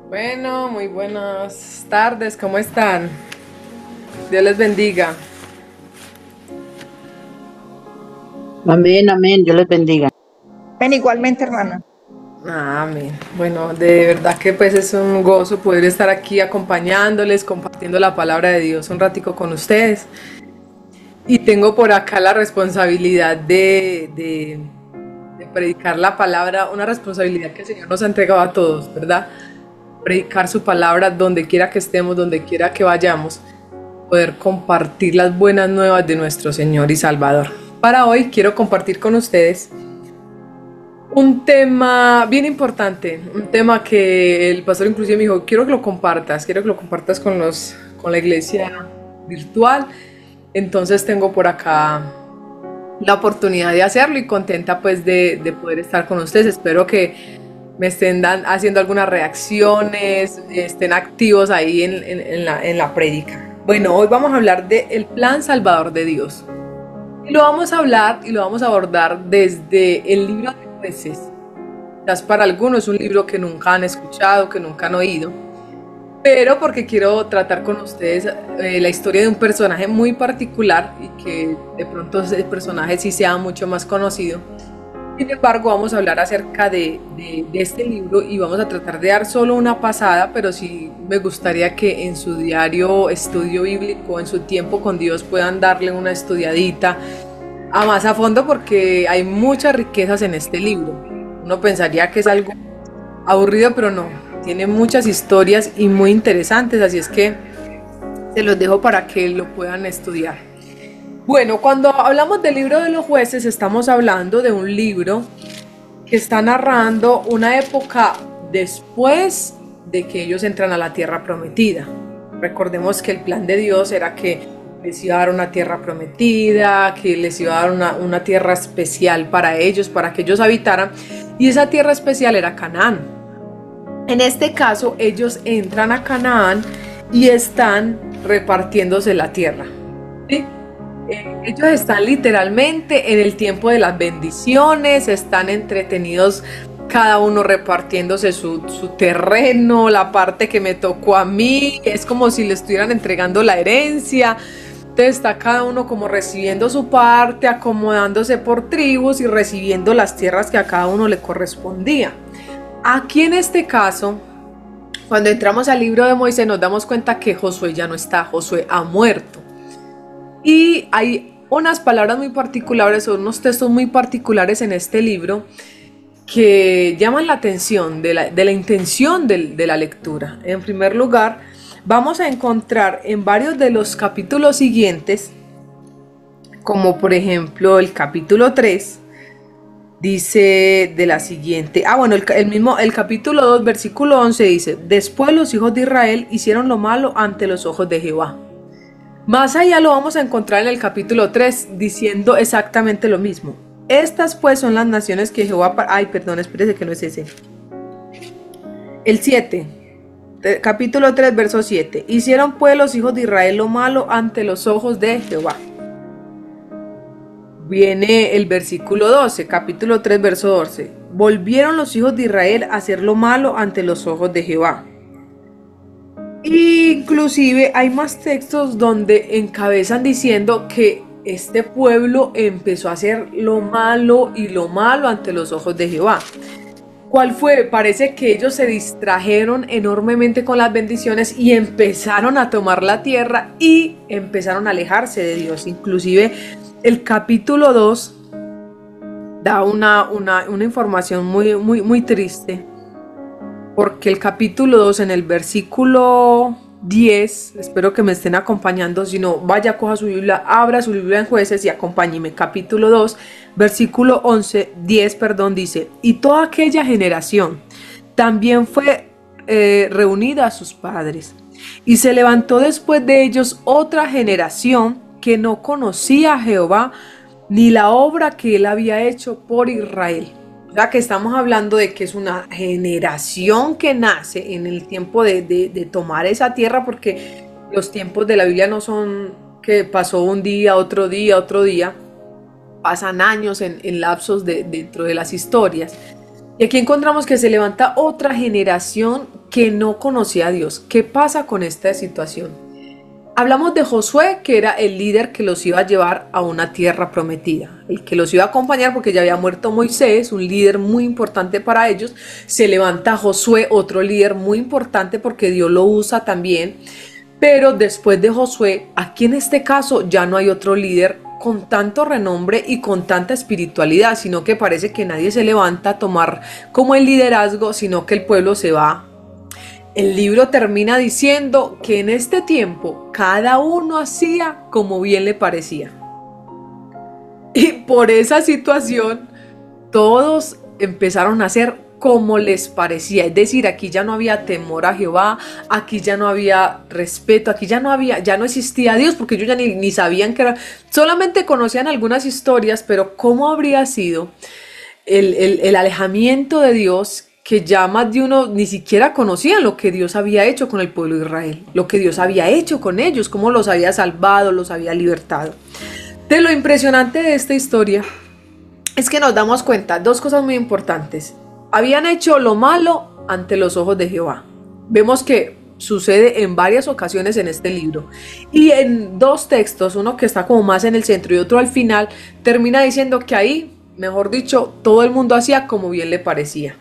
Bueno, muy buenas tardes, ¿cómo están? Dios les bendiga. Amén, amén, Dios les bendiga. Ven igualmente, hermana. Amén. Bueno, de verdad que pues es un gozo poder estar aquí acompañándoles, compartiendo la palabra de Dios un ratico con ustedes. Y tengo por acá la responsabilidad de predicar la palabra, una responsabilidad que el Señor nos ha entregado a todos, ¿verdad? Predicar su palabra donde quiera que estemos, donde quiera que vayamos, poder compartir las buenas nuevas de nuestro Señor y Salvador. Para hoy quiero compartir con ustedes un tema bien importante, un tema que el pastor inclusive me dijo, quiero que lo compartas con la iglesia virtual. Entonces tengo por acá la oportunidad de hacerlo y contenta pues de poder estar con ustedes. Espero que me estén haciendo algunas reacciones, estén activos ahí en la prédica. Bueno, hoy vamos a hablar del plan salvador de Dios. Y lo vamos a hablar y lo vamos a abordar desde el libro de Jueces. Quizás para algunos es un libro que nunca han escuchado, que nunca han oído, pero porque quiero tratar con ustedes la historia de un personaje muy particular y que de pronto ese personaje sí sea mucho más conocido. Sin embargo, vamos a hablar acerca de este libro y vamos a tratar de dar solo una pasada, pero sí me gustaría que en su diario estudio bíblico, en su tiempo con Dios, puedan darle una estudiadita a más a fondo porque hay muchas riquezas en este libro. Uno pensaría que es algo aburrido, pero no. Tiene muchas historias y muy interesantes, así es que se los dejo para que lo puedan estudiar. Bueno, cuando hablamos del libro de los jueces, estamos hablando de un libro que está narrando una época después de que ellos entran a la tierra prometida. Recordemos que el plan de Dios era que les iba a dar una tierra prometida, que les iba a dar una tierra especial para ellos, para que ellos habitaran, y esa tierra especial era Canaán. En este caso, ellos entran a Canaán y están repartiéndose la tierra, ¿sí? Ellos están literalmente en el tiempo de las bendiciones, están entretenidos cada uno repartiéndose su terreno, la parte que me tocó a mí, es como si le estuvieran entregando la herencia. Entonces está cada uno como recibiendo su parte, acomodándose por tribus y recibiendo las tierras que a cada uno le correspondía. Aquí en este caso, cuando entramos al libro de Moisés nos damos cuenta que Josué ya no está, Josué ha muerto. Y hay unas palabras muy particulares o unos textos muy particulares en este libro que llaman la atención de la intención de la lectura. En primer lugar, vamos a encontrar en varios de los capítulos siguientes, como por ejemplo el capítulo 3, dice de la siguiente, el capítulo 2, versículo 11 dice, después los hijos de Israel hicieron lo malo ante los ojos de Jehová. Más allá lo vamos a encontrar en el capítulo 3 diciendo exactamente lo mismo. Estas pues son las naciones que Jehová... espérese que no es ese. El 7, capítulo 3, verso 7. Hicieron pues los hijos de Israel lo malo ante los ojos de Jehová. Viene el versículo 12, capítulo 3, verso 12. Volvieron los hijos de Israel a hacer lo malo ante los ojos de Jehová. Inclusive hay más textos donde encabezan diciendo que este pueblo empezó a hacer lo malo y lo malo ante los ojos de Jehová. ¿Cuál fue? Parece que ellos se distrajeron enormemente con las bendiciones y empezaron a tomar la tierra y empezaron a alejarse de Dios. Inclusive el capítulo 2 da una información muy triste. Porque el capítulo 2 en el versículo 10, espero que me estén acompañando, si no, vaya, coja su Biblia, abra su Biblia en Jueces y acompáñeme. Capítulo 2, versículo 10, dice, y toda aquella generación también fue reunida a sus padres. Y se levantó después de ellos otra generación que no conocía a Jehová, ni la obra que él había hecho por Israel. O sea que estamos hablando de que es una generación que nace en el tiempo de tomar esa tierra, porque los tiempos de la Biblia no son que pasó un día, otro día, pasan años en lapsos dentro de las historias. Y aquí encontramos que se levanta otra generación que no conocía a Dios. ¿Qué pasa con esta situación? Hablamos de Josué, que era el líder que los iba a llevar a una tierra prometida, el que los iba a acompañar porque ya había muerto Moisés, un líder muy importante para ellos. Se levanta Josué, otro líder muy importante porque Dios lo usa también. Pero después de Josué, aquí en este caso ya no hay otro líder con tanto renombre y con tanta espiritualidad, sino que parece que nadie se levanta a tomar como el liderazgo, sino que el pueblo se va. El libro termina diciendo que en este tiempo cada uno hacía como bien le parecía. Y por esa situación todos empezaron a hacer como les parecía. Es decir, aquí ya no había temor a Jehová, aquí ya no había respeto, aquí ya no existía Dios, porque ellos ya ni sabían que era, solamente conocían algunas historias, pero ¿cómo habría sido el alejamiento de Dios? Que ya más de uno ni siquiera conocían lo que Dios había hecho con el pueblo de Israel, lo que Dios había hecho con ellos, cómo los había salvado, los había libertado. De lo impresionante de esta historia es que nos damos cuenta, dos cosas muy importantes. Habían hecho lo malo ante los ojos de Jehová. Vemos que sucede en varias ocasiones en este libro. Y en dos textos, uno que está como más en el centro y otro al final, termina diciendo que ahí, mejor dicho, todo el mundo hacía como bien le parecía.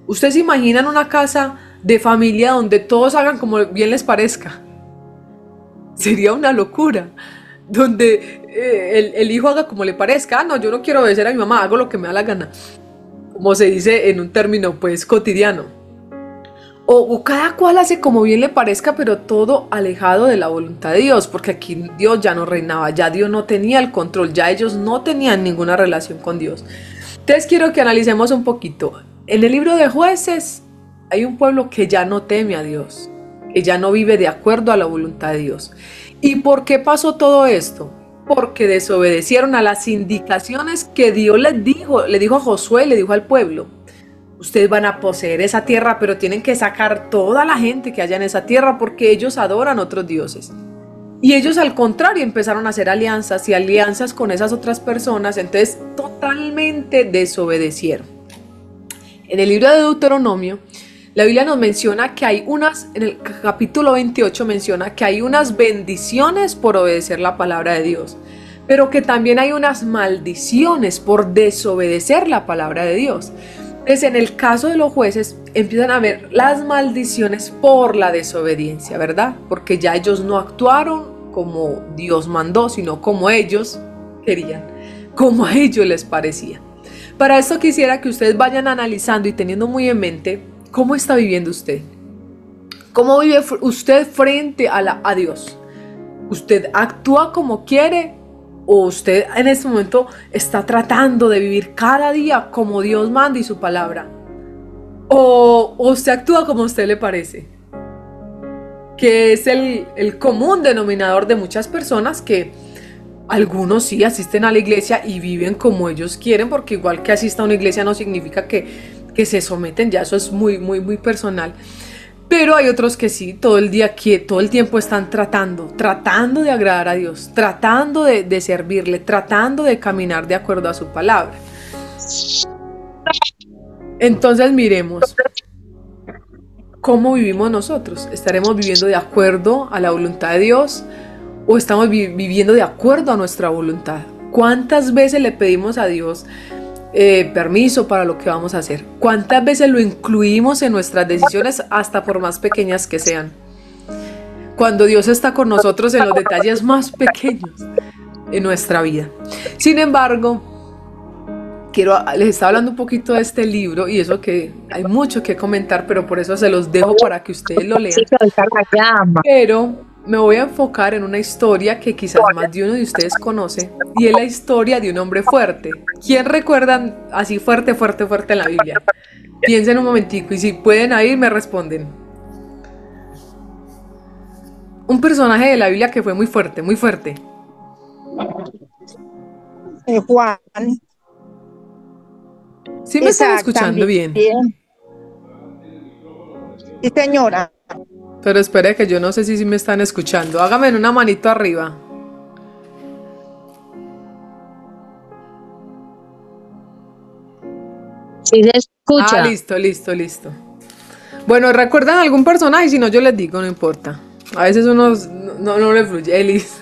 ¿Ustedes se imaginan una casa de familia donde todos hagan como bien les parezca? Sería una locura. Donde el hijo haga como le parezca. Ah, no, yo no quiero obedecer a mi mamá, hago lo que me da la gana. Como se dice en un término pues cotidiano. O cada cual hace como bien le parezca, pero todo alejado de la voluntad de Dios, porque aquí Dios ya no reinaba, ya Dios no tenía el control, ya ellos no tenían ninguna relación con Dios. Entonces quiero que analicemos un poquito. En el libro de Jueces hay un pueblo que ya no teme a Dios, que ya no vive de acuerdo a la voluntad de Dios. ¿Y por qué pasó todo esto? Porque desobedecieron a las indicaciones que Dios le dijo a Josué, le dijo al pueblo. Ustedes van a poseer esa tierra, pero tienen que sacar toda la gente que haya en esa tierra porque ellos adoran otros dioses. Y ellos al contrario empezaron a hacer alianzas y alianzas con esas otras personas, entonces totalmente desobedecieron. En el libro de Deuteronomio, la Biblia nos menciona que hay en el capítulo 28 menciona que hay unas bendiciones por obedecer la palabra de Dios, pero que también hay unas maldiciones por desobedecer la palabra de Dios. Entonces, en el caso de los jueces, empiezan a ver las maldiciones por la desobediencia, ¿verdad? Porque ya ellos no actuaron como Dios mandó, sino como ellos querían, como a ellos les parecía. Para esto quisiera que ustedes vayan analizando y teniendo muy en mente cómo está viviendo usted. ¿Cómo vive usted frente a Dios? ¿Usted actúa como quiere o usted en este momento está tratando de vivir cada día como Dios manda y su palabra? ¿O usted actúa como a usted le parece? Que es el común denominador de muchas personas que algunos sí asisten a la iglesia y viven como ellos quieren, porque igual que asista a una iglesia no significa que se someten, ya eso es muy, muy, muy personal. Pero hay otros que sí, todo el tiempo están tratando de agradar a Dios, tratando de servirle, tratando de caminar de acuerdo a su palabra. Entonces miremos cómo vivimos nosotros. ¿Estaremos viviendo de acuerdo a la voluntad de Dios o estamos viviendo de acuerdo a nuestra voluntad? ¿Cuántas veces le pedimos a Dios permiso para lo que vamos a hacer? ¿Cuántas veces lo incluimos en nuestras decisiones, hasta por más pequeñas que sean? Cuando Dios está con nosotros en los detalles más pequeños en nuestra vida. Sin embargo, les estaba hablando un poquito de este libro y eso que hay mucho que comentar, pero por eso se los dejo para que ustedes lo lean. Pero me voy a enfocar en una historia que quizás más de uno de ustedes conoce, y es la historia de un hombre fuerte. ¿Quién recuerdan así fuerte, fuerte, fuerte en la Biblia? Piensen un momentico y si pueden ahí me responden. Un personaje de la Biblia que fue muy fuerte, muy fuerte. Juan. ¿Sí me están escuchando bien? Sí, señora. Pero espere que yo no sé si me están escuchando. Hágame una manito arriba. Sí se escucha. Ah, listo. Bueno, ¿recuerdan algún personaje? Si no, yo les digo, no importa. A veces uno no le fluye. Elis.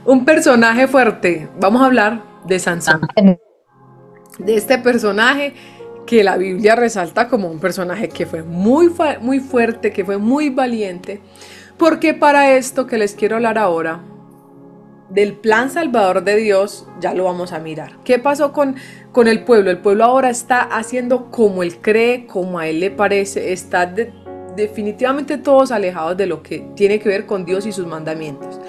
Un personaje fuerte. Vamos a hablar de Sansón. De este personaje que la Biblia resalta como un personaje que fue muy fuerte, que fue muy valiente. Porque para esto que les quiero hablar ahora, del plan salvador de Dios, ya lo vamos a mirar. ¿Qué pasó con el pueblo? El pueblo ahora está haciendo como él cree, como a él le parece, está definitivamente todos alejados de lo que tiene que ver con Dios y sus mandamientos.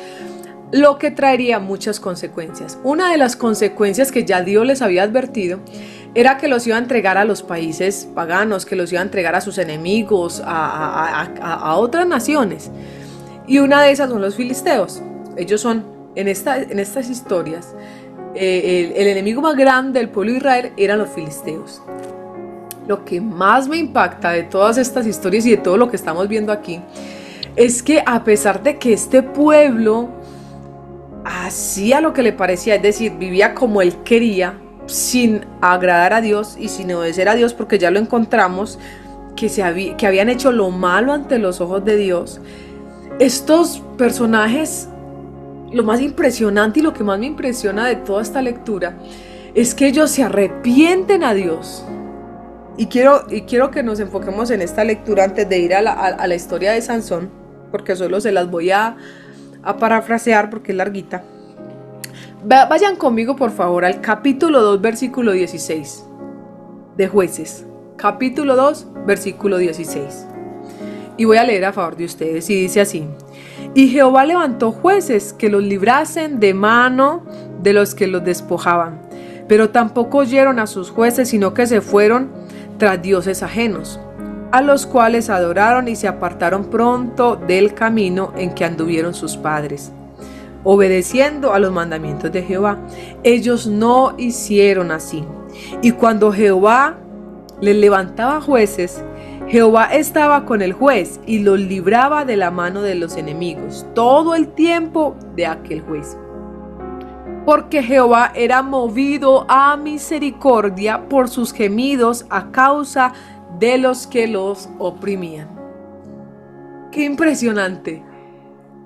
Lo que traería muchas consecuencias. Una de las consecuencias que ya Dios les había advertido era que los iba a entregar a los países paganos, que los iba a entregar a sus enemigos, a otras naciones. Y una de esas son los filisteos. Ellos son, en estas historias, el enemigo más grande del pueblo de Israel eran los filisteos. Lo que más me impacta de todas estas historias y de todo lo que estamos viendo aquí es que a pesar de que este pueblo hacía lo que le parecía, es decir, vivía como él quería, sin agradar a Dios y sin obedecer a Dios, porque ya lo encontramos que habían hecho lo malo ante los ojos de Dios. Estos personajes, lo más impresionante y lo que más me impresiona de toda esta lectura es que ellos se arrepienten a Dios. Y quiero que nos enfoquemos en esta lectura antes de ir a la historia de Sansón, porque solo se las voy a parafrasear porque es larguita. Vayan conmigo por favor al capítulo 2 versículo 16 de Jueces, capítulo 2 versículo 16, y voy a leer a favor de ustedes, y dice así: y Jehová levantó jueces que los librasen de mano de los que los despojaban, pero tampoco oyeron a sus jueces, sino que se fueron tras dioses ajenos, a los cuales adoraron y se apartaron pronto del camino en que anduvieron sus padres, obedeciendo a los mandamientos de Jehová. Ellos no hicieron así. Y cuando Jehová les levantaba jueces, Jehová estaba con el juez y los libraba de la mano de los enemigos todo el tiempo de aquel juez. Porque Jehová era movido a misericordia por sus gemidos a causa de los que los oprimían. ¡Qué impresionante!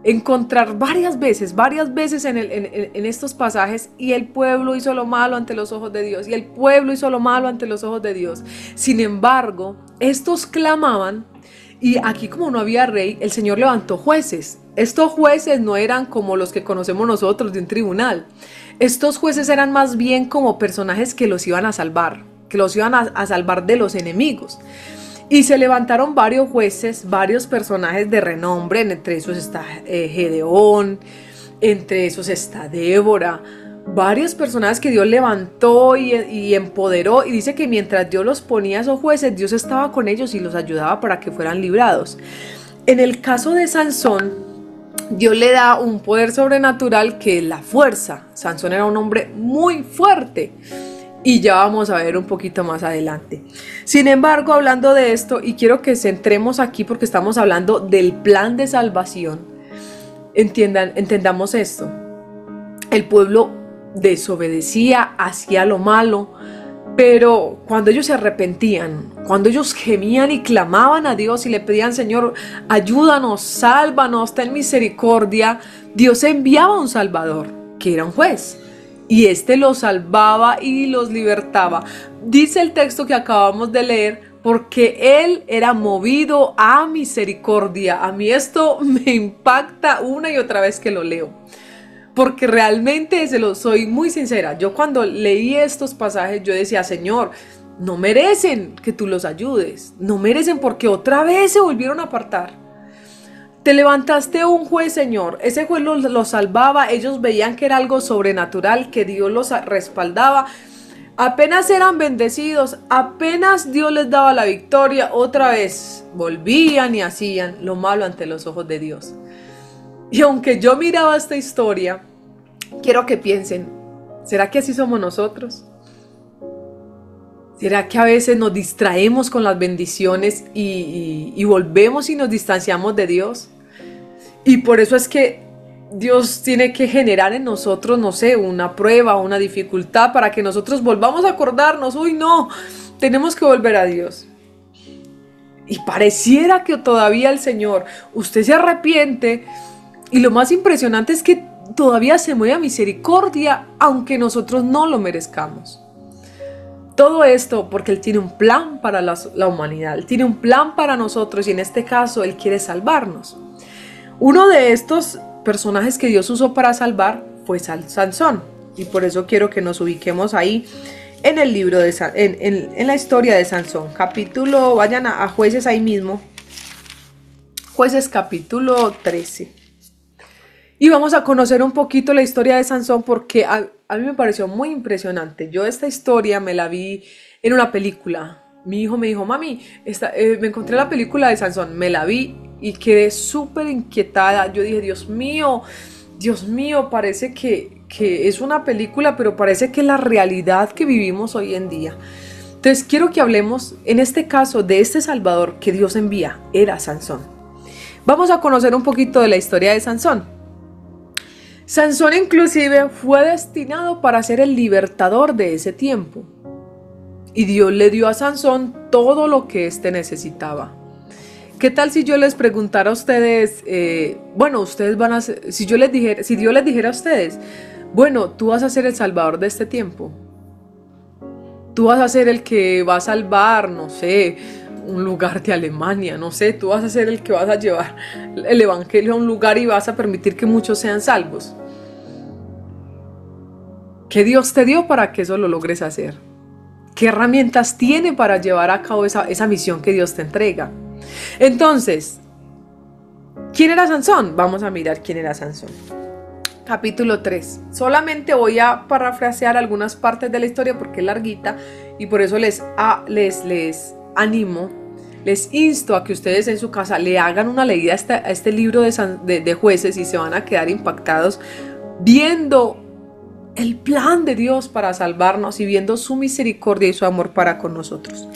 Encontrar varias veces en estos pasajes, y el pueblo hizo lo malo ante los ojos de Dios, y el pueblo hizo lo malo ante los ojos de Dios. Sin embargo, estos clamaban, y aquí como no había rey, el Señor levantó jueces. Estos jueces no eran como los que conocemos nosotros de un tribunal. Estos jueces eran más bien como personajes que los iban a salvar, que los iban a salvar de los enemigos. Y se levantaron varios jueces, varios personajes de renombre, entre esos está Gedeón, entre esos está Débora, varios personajes que Dios levantó y empoderó, y dice que mientras Dios los ponía a esos jueces, Dios estaba con ellos y los ayudaba para que fueran librados. En el caso de Sansón, Dios le da un poder sobrenatural que es la fuerza. Sansón era un hombre muy fuerte, y ya vamos a ver un poquito más adelante. Sin embargo, hablando de esto, y quiero que centremos aquí porque estamos hablando del plan de salvación, entendamos esto. El pueblo desobedecía, hacía lo malo, pero cuando ellos se arrepentían, cuando ellos gemían y clamaban a Dios y le pedían: Señor, ayúdanos, sálvanos, ten misericordia, Dios enviaba un Salvador, que era un juez. Y este los salvaba y los libertaba. Dice el texto que acabamos de leer: porque él era movido a misericordia. A mí esto me impacta una y otra vez que lo leo, porque realmente soy muy sincera. Yo cuando leí estos pasajes, yo decía: Señor, no merecen que tú los ayudes, no merecen, porque otra vez se volvieron a apartar. Te levantaste un juez, Señor. Ese juez los salvaba. Ellos veían que era algo sobrenatural, que Dios los respaldaba. Apenas eran bendecidos, apenas Dios les daba la victoria, otra vez volvían y hacían lo malo ante los ojos de Dios. Y aunque yo miraba esta historia, quiero que piensen: ¿será que así somos nosotros? ¿Será que a veces nos distraemos con las bendiciones y volvemos y nos distanciamos de Dios? Y por eso es que Dios tiene que generar en nosotros, no sé, una prueba, una dificultad, para que nosotros volvamos a acordarnos: uy, no, tenemos que volver a Dios. Y pareciera que todavía el Señor, usted se arrepiente, y lo más impresionante es que todavía se mueve a misericordia, aunque nosotros no lo merezcamos. Todo esto porque Él tiene un plan para la humanidad, Él tiene un plan para nosotros, y en este caso Él quiere salvarnos. Uno de estos personajes que Dios usó para salvar fue Sansón, y por eso quiero que nos ubiquemos ahí en el libro de en la historia de Sansón. Capítulo, vayan a Jueces ahí mismo, Jueces capítulo 13. Y vamos a conocer un poquito la historia de Sansón, porque a mí me pareció muy impresionante. Yo esta historia me la vi en una película. Mi hijo me dijo, mami, me encontré la película de Sansón, me la vi y quedé súper inquietada. Yo dije, Dios mío, parece que es una película, pero parece que es la realidad que vivimos hoy en día. Entonces quiero que hablemos en este caso de este Salvador que Dios envía, era Sansón. Vamos a conocer un poquito de la historia de Sansón. Sansón inclusive fue destinado para ser el libertador de ese tiempo. Y Dios le dio a Sansón todo lo que éste necesitaba. ¿Qué tal si yo les preguntara a ustedes, ustedes van a ser, si Dios les dijera a ustedes, bueno, tú vas a ser el salvador de este tiempo? Tú vas a ser el que va a salvar, no sé, un lugar de Alemania, no sé, tú vas a ser el que vas a llevar el evangelio a un lugar y vas a permitir que muchos sean salvos. ¿Qué Dios te dio para que eso lo logres hacer? ¿Qué herramientas tiene para llevar a cabo esa misión que Dios te entrega? Entonces, ¿quién era Sansón? Vamos a mirar quién era Sansón. Capítulo 3. Solamente voy a parafrasear algunas partes de la historia porque es larguita, y por eso les animo, les insto a que ustedes en su casa le hagan una leída a este libro de Jueces, y se van a quedar impactados viendo el plan de Dios para salvarnos y viendo su misericordia y su amor para con nosotros.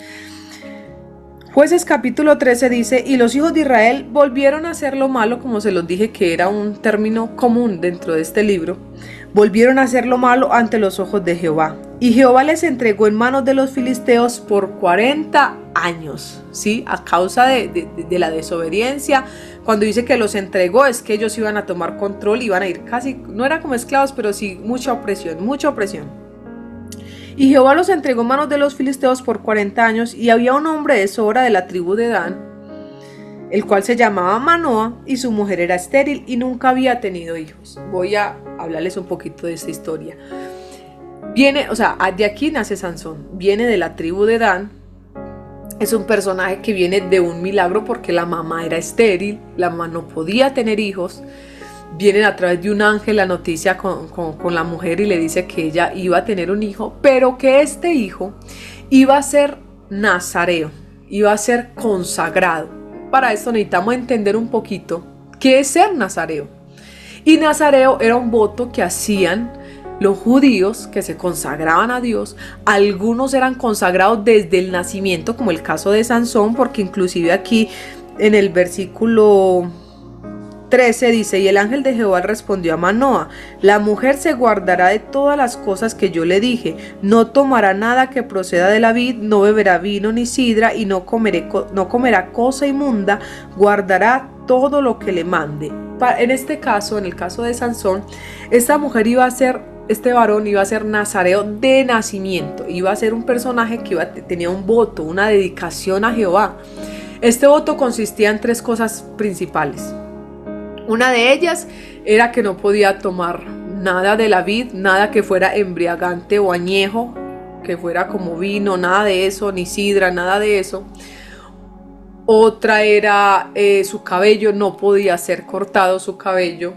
Jueces capítulo 13 dice, y los hijos de Israel volvieron a hacer lo malo, como se los dije que era un término común dentro de este libro, volvieron a hacer lo malo ante los ojos de Jehová. Y Jehová les entregó en manos de los filisteos por 40 años, ¿sí? A causa de la desobediencia. Cuando dice que los entregó, es que ellos iban a tomar control, iban a ir casi, no era como esclavos, pero sí mucha opresión. Y Jehová los entregó en manos de los filisteos por 40 años, y había un hombre de Sora de la tribu de Dan, el cual se llamaba Manoa, y su mujer era estéril y nunca había tenido hijos. Voy a hablarles un poquito de esta historia. De aquí nace Sansón, viene de la tribu de Dan. Es un personaje que viene de un milagro porque la mamá era estéril, la mamá no podía tener hijos. Vienen a través de un ángel la noticia con la mujer, y le dice que ella iba a tener un hijo, pero que este hijo iba a ser nazareo, iba a ser consagrado. Para esto necesitamos entender un poquito qué es ser nazareo. Y nazareo era un voto que hacían los judíos que se consagraban a Dios. Algunos eran consagrados desde el nacimiento, como el caso de Sansón, porque inclusive aquí en el versículo 13 dice, y el ángel de Jehová respondió a Manoa, la mujer se guardará de todas las cosas que yo le dije, no tomará nada que proceda de la vid, no beberá vino ni sidra, y no comerá cosa inmunda, guardará todo lo que le mande. En este caso, en el caso de Sansón, este varón iba a ser nazareo de nacimiento, iba a ser un personaje que tenía un voto, una dedicación a Jehová. Este voto consistía en 3 cosas principales. Una de ellas era que no podía tomar nada de la vid, nada que fuera embriagante o añejo, que fuera como vino, nada de eso, ni sidra, nada de eso. Otra era su cabello, no podía ser cortado su cabello.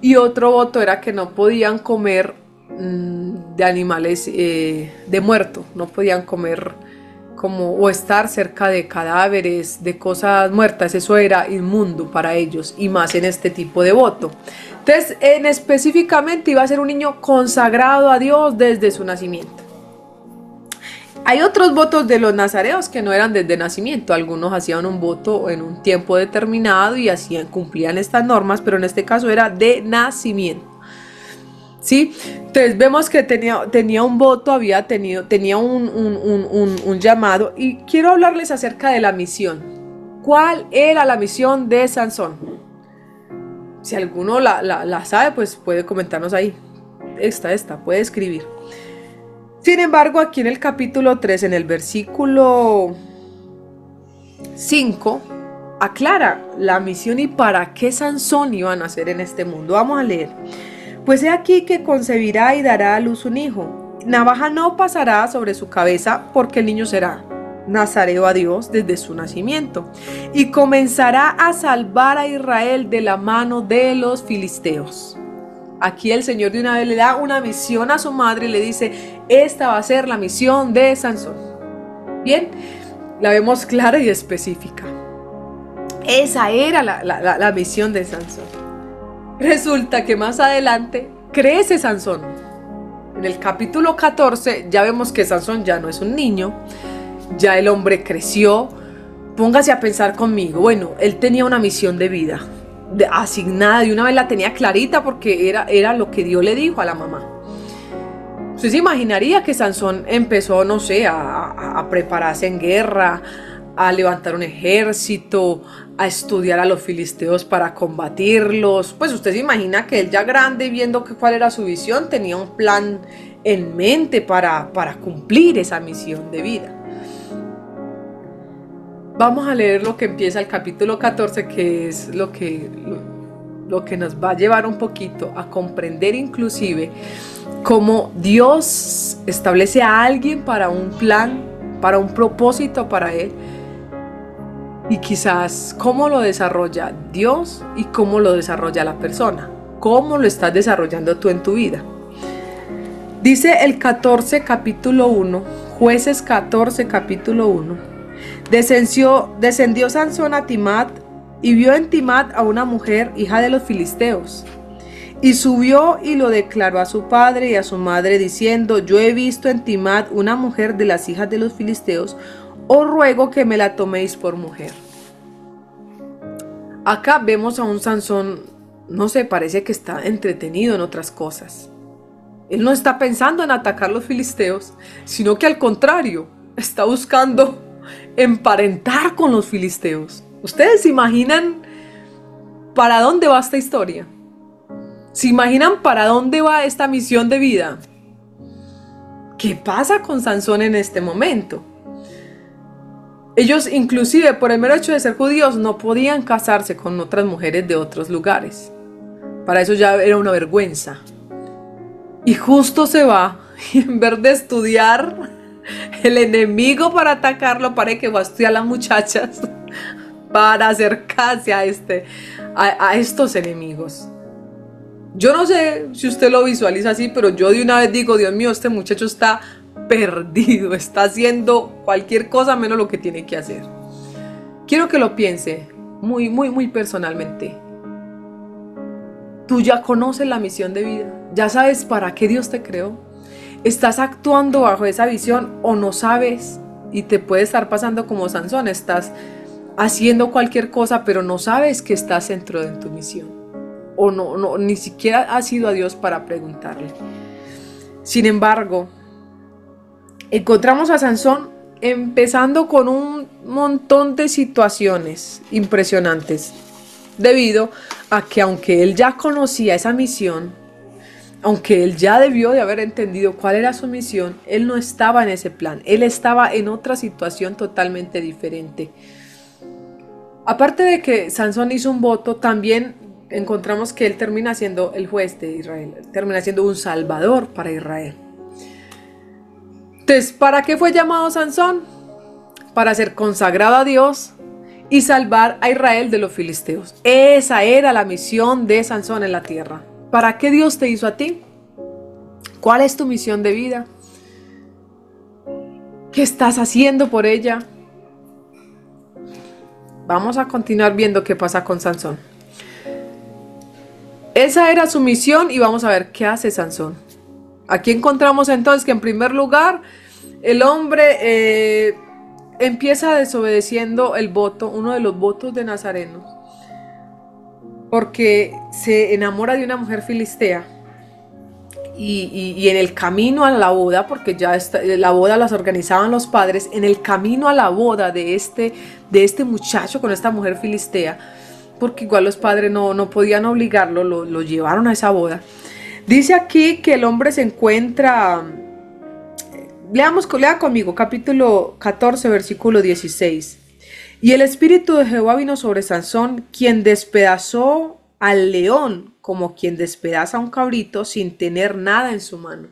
Y otro voto era que no podían comer de animales de muerto, no podían comer o estar cerca de cadáveres, de cosas muertas. Eso era inmundo para ellos, y más en este tipo de voto. Entonces, específicamente iba a ser un niño consagrado a Dios desde su nacimiento. Hay otros votos de los nazareos que no eran desde nacimiento. Algunos hacían un voto en un tiempo determinado y cumplían estas normas, pero en este caso era de nacimiento. ¿Sí? Entonces vemos que tenía un voto, tenía un llamado, y quiero hablarles acerca de la misión. ¿Cuál era la misión de Sansón? Si alguno la sabe, pues puede comentarnos ahí. Puede escribir. Sin embargo, aquí en el capítulo 3, en el versículo 5, aclara la misión y para qué Sansón iba a nacer en este mundo. Vamos a leer. Pues he aquí que concebirá y dará a luz un hijo. Navaja no pasará sobre su cabeza, porque el niño será nazareo a Dios desde su nacimiento, y comenzará a salvar a Israel de la mano de los filisteos. Aquí el Señor de una vez le da una misión a su madre y le dice, esta va a ser la misión de Sansón. Bien, la vemos clara y específica. Esa era la misión de Sansón. Resulta que más adelante crece Sansón. En el capítulo 14 ya vemos que Sansón ya no es un niño, ya el hombre creció. Póngase a pensar conmigo. Bueno, él tenía una misión de vida asignada, de una vez la tenía clarita porque era lo que Dios le dijo a la mamá. Usted se imaginaría que Sansón empezó, no sé, a prepararse en guerra, a levantar un ejército, a estudiar a los filisteos para combatirlos. Pues usted se imagina que él ya grande, viendo cuál era su visión, tenía un plan en mente para cumplir esa misión de vida. Vamos a leer lo que empieza el capítulo 14, que es lo que nos va a llevar un poquito a comprender inclusive cómo Dios establece a alguien para un plan, para un propósito para él, y quizás cómo lo desarrolla Dios y cómo lo desarrolla la persona, cómo lo estás desarrollando tú en tu vida. Dice el 14 capítulo 1, Jueces 14 capítulo 1. Descendió Sansón a Timat y vio en Timat a una mujer, hija de los filisteos. Y subió y lo declaró a su padre y a su madre, diciendo, yo he visto en Timat una mujer de las hijas de los filisteos, os ruego que me la toméis por mujer. Acá vemos a un Sansón, no sé, parece que está entretenido en otras cosas. Él no está pensando en atacar a los filisteos, sino que al contrario, está buscando emparentar con los filisteos. ¿Ustedes se imaginan para dónde va esta historia? ¿Se imaginan para dónde va esta misión de vida? ¿Qué pasa con Sansón en este momento? Ellos inclusive por el mero hecho de ser judíos no podían casarse con otras mujeres de otros lugares. Para eso ya era una vergüenza. Y justo se va y en vez de estudiar el enemigo para atacarlo, parece que va a estudiar a las muchachas para acercarse a estos enemigos. Yo no sé si usted lo visualiza así, pero yo de una vez digo, Dios mío, este muchacho está perdido, está haciendo cualquier cosa menos lo que tiene que hacer. Quiero que lo piense muy personalmente. Tú ya conoces la misión de vida, ya sabes para qué Dios te creó. ¿Estás actuando bajo esa visión o no sabes? Y te puede estar pasando como Sansón, estás haciendo cualquier cosa, pero no sabes que estás dentro de tu misión. O no, ni siquiera has ido a Dios para preguntarle. Sin embargo, encontramos a Sansón empezando con un montón de situaciones impresionantes, debido a que aunque él ya conocía esa misión, aunque él ya debió de haber entendido cuál era su misión, él no estaba en ese plan, él estaba en otra situación totalmente diferente. Aparte de que Sansón hizo un voto, también encontramos que él termina siendo el juez de Israel, termina siendo un salvador para Israel. Entonces, ¿para qué fue llamado Sansón? Para ser consagrado a Dios y salvar a Israel de los filisteos. Esa era la misión de Sansón en la tierra. ¿Para qué Dios te hizo a ti? ¿Cuál es tu misión de vida? ¿Qué estás haciendo por ella? Vamos a continuar viendo qué pasa con Sansón. Esa era su misión y vamos a ver qué hace Sansón. Aquí encontramos entonces que en primer lugar el hombre empieza desobedeciendo el voto, uno de los votos de Nazareno, porque se enamora de una mujer filistea y en el camino a la boda, porque ya la boda las organizaban los padres, en el camino a la boda de este muchacho con esta mujer filistea, porque igual los padres no podían obligarlo, lo llevaron a esa boda. Dice aquí que el hombre se encuentra, lea conmigo, capítulo 14, versículo 16. Y el espíritu de Jehová vino sobre Sansón, quien despedazó al león como quien despedaza a un cabrito sin tener nada en su mano.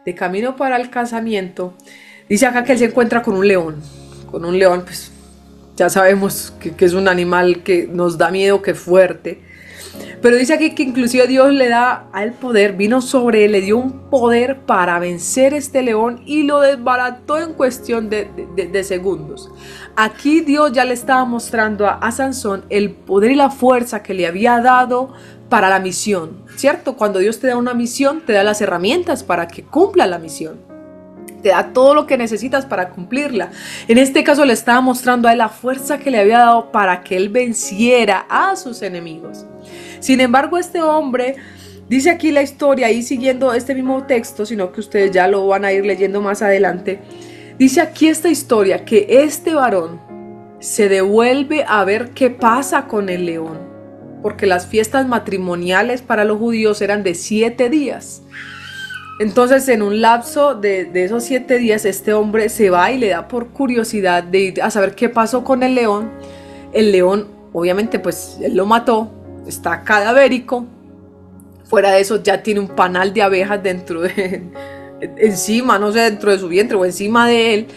De camino para el casamiento, dice acá que él se encuentra con un león. Con un león, pues ya sabemos que es un animal que nos da miedo, que es fuerte. Pero dice aquí que inclusive Dios le da al poder, vino sobre él, le dio un poder para vencer este león y lo desbarató en cuestión de segundos. Aquí Dios ya le estaba mostrando a Sansón el poder y la fuerza que le había dado para la misión, ¿cierto? Cuando Dios te da una misión, te da las herramientas para que cumpla la misión. Te da todo lo que necesitas para cumplirla. En este caso le estaba mostrando a él la fuerza que le había dado para que él venciera a sus enemigos. Sin embargo, este hombre, dice aquí la historia, ahí siguiendo este mismo texto, sino que ustedes ya lo van a ir leyendo más adelante, dice aquí esta historia que este varón se devuelve a ver qué pasa con el león, porque las fiestas matrimoniales para los judíos eran de 7 días. Entonces, en un lapso de esos 7 días, este hombre se va y le da por curiosidad de ir a saber qué pasó con el león. El león, obviamente, pues él lo mató, está cadavérico. Fuera de eso, ya tiene un panal de abejas encima, no sé, dentro de su vientre o encima de él.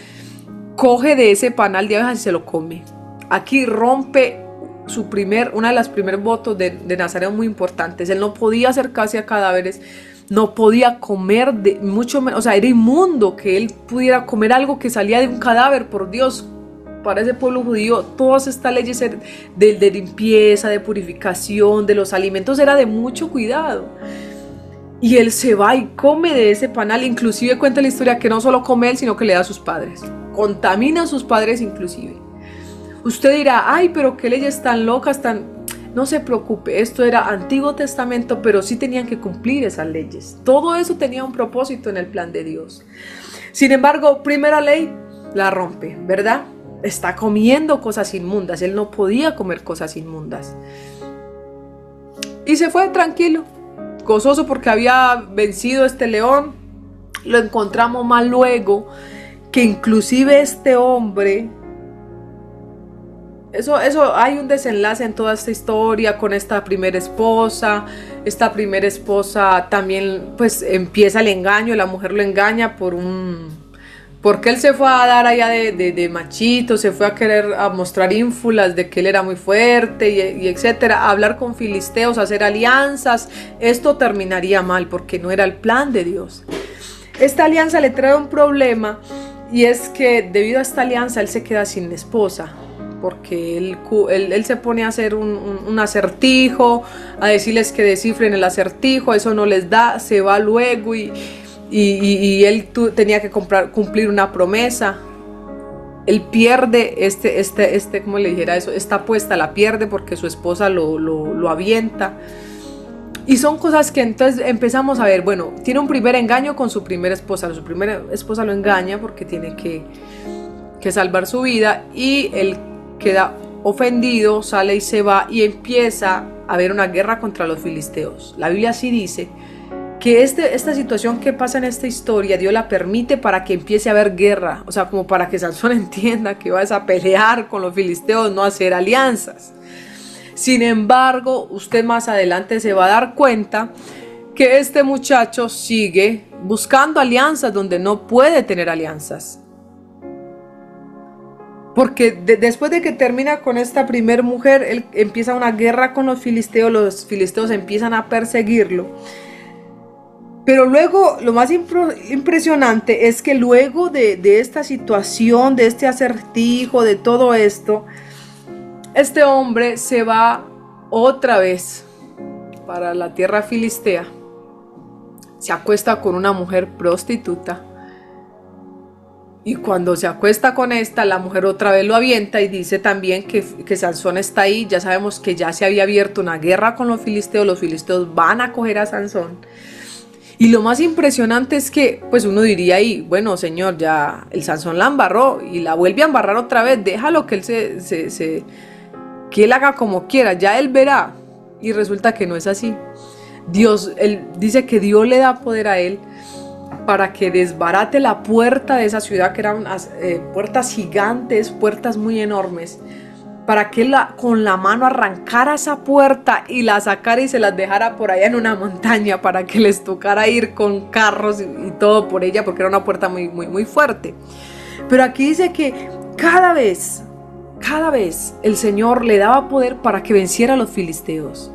Coge de ese panal de abejas y se lo come. Aquí rompe una de las primeros votos de Nazareo muy importantes. Él no podía acercarse a cadáveres, no podía comer, mucho menos, o sea, era inmundo que él pudiera comer algo que salía de un cadáver, por Dios. Para ese pueblo judío, todas estas leyes de limpieza, de purificación, de los alimentos, era de mucho cuidado. Y él se va y come de ese panal, inclusive cuenta la historia que no solo come él, sino que le da a sus padres. Contamina a sus padres inclusive. Usted dirá, ay, pero qué leyes tan locas, No se preocupe, esto era Antiguo Testamento, pero sí tenían que cumplir esas leyes. Todo eso tenía un propósito en el plan de Dios. Sin embargo, primera ley, la rompe, ¿verdad? Está comiendo cosas inmundas. Él no podía comer cosas inmundas. Y se fue tranquilo, gozoso porque había vencido este león. Lo encontramos más luego, que inclusive este hombre... Eso hay un desenlace en toda esta historia con esta primera esposa. Esta primera esposa también pues empieza el engaño, la mujer lo engaña porque él se fue a dar allá de machito, se fue a querer a mostrar ínfulas de que él era muy fuerte y etcétera, a hablar con filisteos, a hacer alianzas. Esto terminaría mal porque no era el plan de Dios. Esta alianza le trae un problema y es que debido a esta alianza él se queda sin esposa. Porque él se pone a hacer un acertijo, a decirles que descifren el acertijo, eso no les da, se va luego y él tenía que cumplir una promesa. Él pierde ¿cómo le dijera eso? Esta apuesta la pierde porque su esposa lo avienta. Y son cosas que entonces empezamos a ver, bueno, tiene un primer engaño con su primera esposa. Su primera esposa lo engaña porque tiene que salvar su vida y él queda ofendido, sale y se va y empieza a haber una guerra contra los filisteos. La Biblia sí dice que esta situación que pasa en esta historia, Dios la permite para que empiece a haber guerra, o sea, como para que Sansón entienda que vas a pelear con los filisteos, no a hacer alianzas. Sin embargo, usted más adelante se va a dar cuenta que este muchacho sigue buscando alianzas donde no puede tener alianzas. Porque después de que termina con esta primer mujer, él empieza una guerra con los filisteos empiezan a perseguirlo. Pero luego, lo más impresionante es que luego de esta situación, de este acertijo, de todo esto, este hombre se va otra vez para la tierra filistea, se acuesta con una mujer prostituta. Y cuando se acuesta con esta, la mujer otra vez lo avienta y dice también que Sansón está ahí. Ya sabemos que ya se había abierto una guerra con los filisteos van a coger a Sansón. Y lo más impresionante es que, pues uno diría ahí, bueno, señor, ya el Sansón la embarró y la vuelve a embarrar otra vez, déjalo que él que él haga como quiera, ya él verá. Y resulta que no es así. Él dice que Dios le da poder a él para que desbarate la puerta de esa ciudad, que eran puertas gigantes, puertas muy enormes, para que él con la mano arrancara esa puerta y la sacara y se las dejara por allá en una montaña, para que les tocara ir con carros y todo por ella, porque era una puerta muy, muy, muy fuerte. Pero aquí dice que cada vez el Señor le daba poder para que venciera a los filisteos.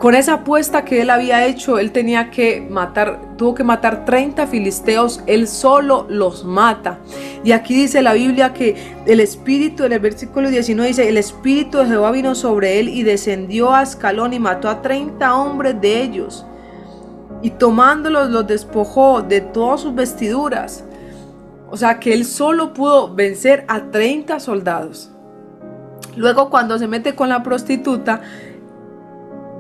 Con esa apuesta que él había hecho, él tuvo que matar 30 filisteos, él solo los mata. Y aquí dice la Biblia que el Espíritu, en el versículo 19 dice, el Espíritu de Jehová vino sobre él y descendió a Ascalón y mató a 30 hombres de ellos. Y tomándolos los despojó de todas sus vestiduras. O sea que él solo pudo vencer a 30 soldados. Luego, cuando se mete con la prostituta,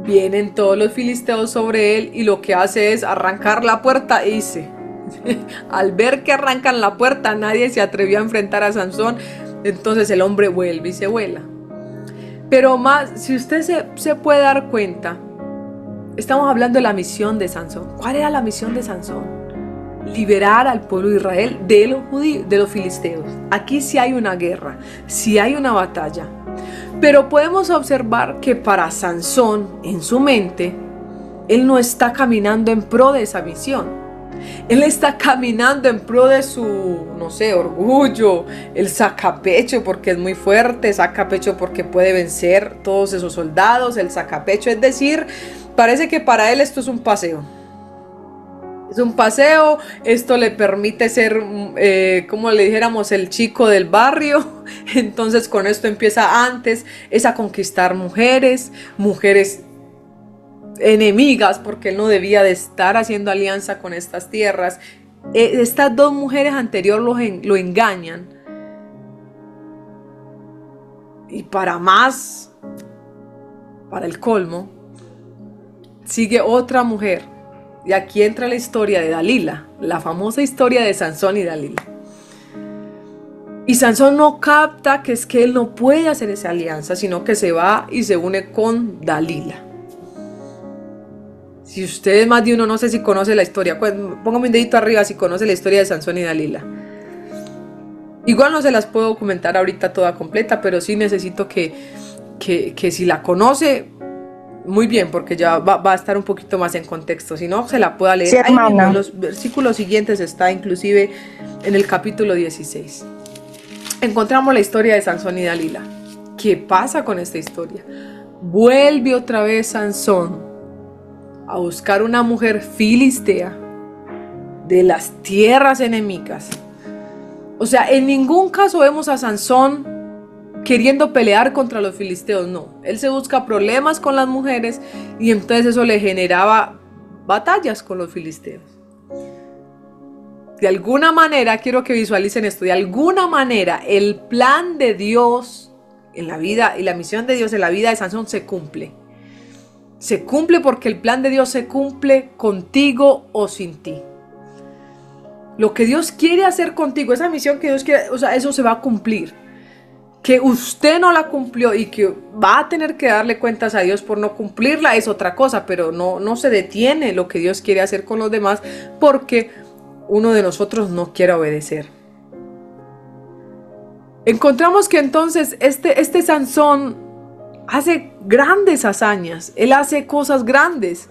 vienen todos los filisteos sobre él y lo que hace es arrancar la puerta e irse. Al ver que arrancan la puerta, nadie se atrevió a enfrentar a Sansón. Entonces el hombre vuelve y se vuela. Pero más, si usted se puede dar cuenta, estamos hablando de la misión de Sansón. ¿Cuál era la misión de Sansón? Liberar al pueblo de Israel de los judíos, de los filisteos. Aquí sí hay una guerra, sí hay una batalla. Pero podemos observar que para Sansón, en su mente, él no está caminando en pro de esa misión. Él está caminando en pro de su, no sé, orgullo, el sacapecho porque es muy fuerte, sacapecho porque puede vencer todos esos soldados, el sacapecho, es decir, parece que para él esto es un paseo. Es un paseo, esto le permite ser, como le dijéramos, el chico del barrio. Entonces con esto empieza antes, es a conquistar mujeres enemigas, porque él no debía de estar haciendo alianza con estas tierras. Estas dos mujeres anteriores lo engañan. Y para el colmo, sigue otra mujer. Y aquí entra la historia de Dalila, la famosa historia de Sansón y Dalila. Y Sansón no capta que es que él no puede hacer esa alianza, sino que se va y se une con Dalila. Si ustedes más de uno, no sé si conoce la historia, póngame un dedito arriba si conoce la historia de Sansón y Dalila. Igual no se las puedo comentar ahorita toda completa, pero sí necesito que si la conoce, muy bien, porque ya va a estar un poquito más en contexto. Si no, se la pueda leer. Sí, hermana. En los versículos siguientes está inclusive en el capítulo 16. Encontramos la historia de Sansón y Dalila. ¿Qué pasa con esta historia? Vuelve otra vez Sansón a buscar una mujer filistea de las tierras enemigas. O sea, en ningún caso vemos a Sansón queriendo pelear contra los filisteos, no. Él se busca problemas con las mujeres y entonces eso le generaba batallas con los filisteos. De alguna manera, quiero que visualicen esto, de alguna manera el plan de Dios en la vida y la misión de Dios en la vida de Sansón se cumple. Se cumple porque el plan de Dios se cumple contigo o sin ti. Lo que Dios quiere hacer contigo, esa misión que Dios quiere, o sea, eso se va a cumplir. Que usted no la cumplió y que va a tener que darle cuentas a Dios por no cumplirla es otra cosa, pero no se detiene lo que Dios quiere hacer con los demás porque uno de nosotros no quiere obedecer. Encontramos que entonces este Sansón hace grandes hazañas, él hace cosas grandes.